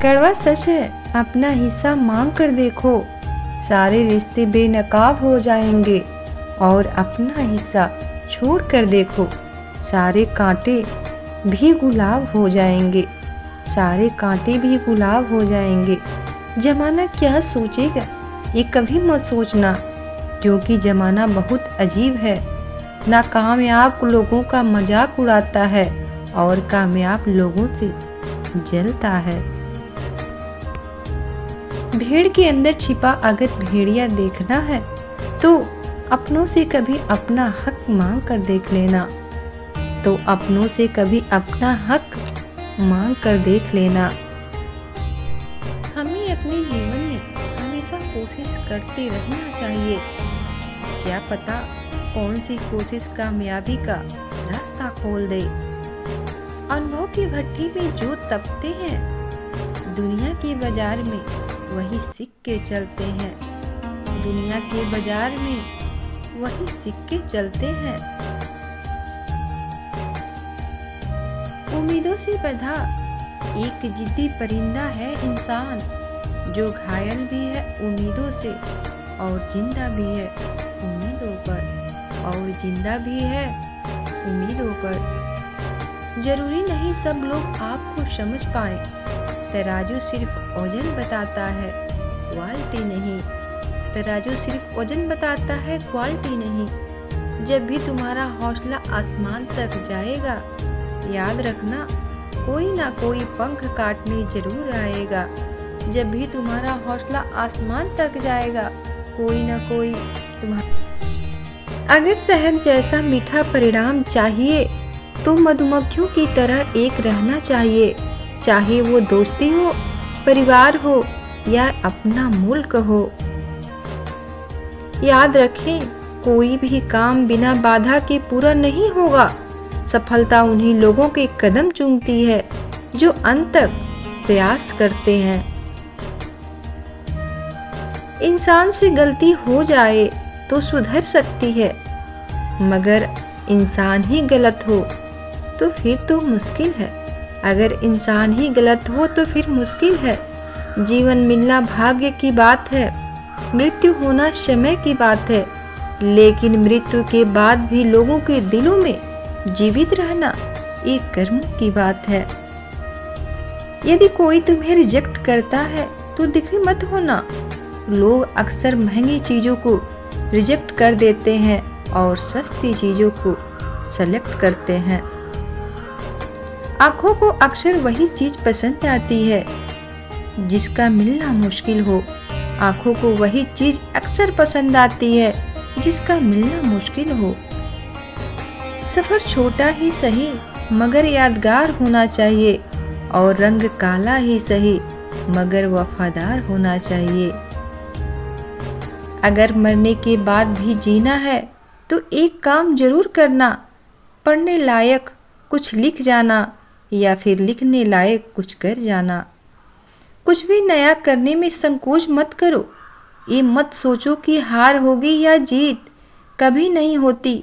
कड़वा सच है, अपना हिस्सा मांग कर देखो, सारे रिश्ते बेनकाब हो जाएंगे। और अपना हिस्सा छोड़ कर देखो, सारे कांटे भी गुलाब हो जाएंगे, सारे कांटे भी गुलाब हो जाएंगे। जमाना क्या सोचेगा ये कभी मत सोचना, क्योंकि जमाना बहुत अजीब है। नाकामयाब लोगों का मजाक उड़ाता है और कामयाब लोगों से जलता है। भीड़ के अंदर छिपा अगर भेड़िया देखना है तो अपनों से कभी अपना हक मांग कर देख लेना, तो अपनों से कभी अपना हक मांग कर देख लेना। हमें अपने जीवन में हमेशा कोशिश करते रहना चाहिए। क्या पता कौन सी कोशिश कामयाबी का रास्ता खोल दे। अनुभव की भट्टी में जो तपते हैं, दुनिया के बाजार में वही सिक्के चलते हैं, दुनिया के बाजार में वही सिक्के चलते हैं। उम्मीदों से बंधा एक जिद्दी परिंदा है इंसान, जो घायल भी है उम्मीदों से और जिंदा भी है उम्मीदों पर, और जिंदा भी है उम्मीदों पर। जरूरी नहीं सब लोग आपको समझ पाए, तराजू सिर्फ वजन बताता है, क्वालिटी नहीं। तराजू सिर्फ वजन बताता है, क्वालिटी नहीं। जब भी तुम्हारा हौसला आसमान तक जाएगा, याद रखना कोई ना कोई पंख काटने जरूर आएगा। जब भी तुम्हारा हौसला आसमान तक जाएगा, कोई ना कोई तुम्हारा। अगर शहद जैसा मीठा परिणाम चाहिए तो मधुमक्खियों की तरह एक रहना चाहिए, चाहे वो दोस्ती हो, परिवार हो या अपना मुल्क हो। याद रखें, कोई भी काम बिना बाधा के पूरा नहीं होगा। सफलता उन्हीं लोगों के कदम चूमती है जो अंत तक प्रयास करते हैं। इंसान से गलती हो जाए तो सुधर सकती है, मगर इंसान ही गलत हो तो फिर तो मुश्किल है। अगर इंसान ही गलत हो तो फिर मुश्किल है। जीवन मिलना भाग्य की बात है, मृत्यु होना समय की बात है, लेकिन मृत्यु के बाद भी लोगों के दिलों में जीवित रहना एक कर्मों की बात है। यदि कोई तुम्हें रिजेक्ट करता है तो दुखी मत होना। लोग अक्सर महंगी चीजों को रिजेक्ट कर देते हैं और सस्ती चीजों को सेलेक्ट करते हैं। आंखों को अक्सर वही चीज पसंद आती है जिसका मिलना मुश्किल हो। आंखों को वही चीज अक्सर पसंद आती है जिसका मिलना मुश्किल हो। सफर छोटा ही सही मगर यादगार होना चाहिए, और रंग काला ही सही मगर वफादार होना चाहिए। अगर मरने के बाद भी जीना है तो एक काम जरूर करना, पढ़ने लायक कुछ लिख जाना या फिर लिखने लायक कुछ कर जाना। कुछ भी नया करने में संकोच मत करो। ये मत सोचो कि हार होगी या जीत, कभी नहीं होती।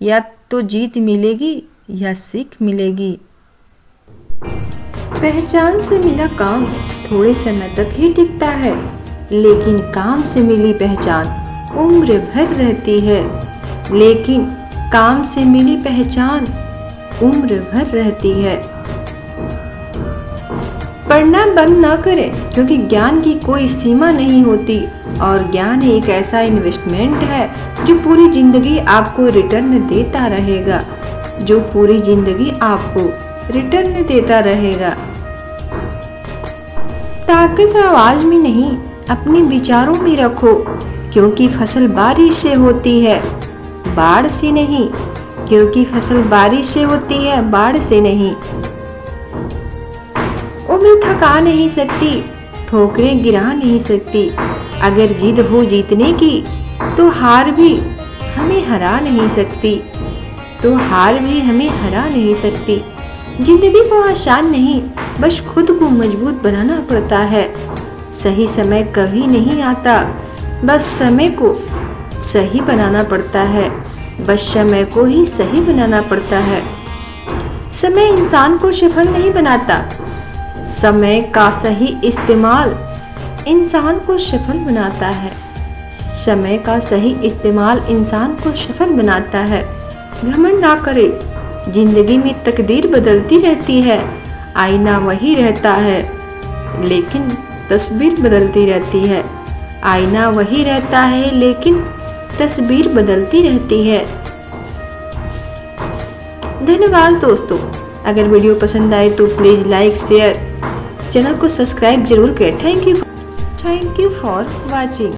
या तो जीत मिलेगी या सीख मिलेगी। पहचान से मिला काम थोड़े समय तक ही टिकता है, लेकिन काम से मिली पहचान उम्र भर रहती है। लेकिन काम से मिली पहचान उम्र भर रहती है। पढ़ना बंद ना करें, क्योंकि ज्ञान की कोई सीमा नहीं होती, और ज्ञान एक ऐसा इन्वेस्टमेंट है जो पूरी जिंदगी आपको रिटर्न देता रहेगा, जो पूरी जिंदगी आपको रिटर्न देता रहेगा। ताकत आवाज में नहीं, अपने विचारों में रखो, क्योंकि फसल बारिश से होती है, बाढ़ से नहीं। क्योंकि फसल बारिश से होती है, बाढ़ से नहीं। उम्र थका नहीं सकती, ठोकरें गिरा नहीं सकती। अगर जिद हो जीतने की तो हार भी हमें हरा नहीं सकती, तो हार भी हमें हरा नहीं सकती। जिंदगी को आसान नहीं, बस खुद को मजबूत बनाना पड़ता है। सही समय कभी नहीं आता, बस समय को सही बनाना पड़ता है। बस समय को ही सही बनाना पड़ता है। समय इंसान को सफल नहीं बनाता, समय का सही इस्तेमाल इंसान को सफल बनाता है। समय का सही इस्तेमाल इंसान को सफल बनाता है। घमंड ना करे, जिंदगी में तकदीर बदलती रहती है। आईना वही रहता है लेकिन तस्वीर बदलती रहती है। आईना वही रहता है लेकिन तस्वीर बदलती रहती है। धन्यवाद दोस्तों। अगर वीडियो पसंद आए तो प्लीज़ लाइक शेयर, चैनल को सब्सक्राइब जरूर करें। Thank you for watching.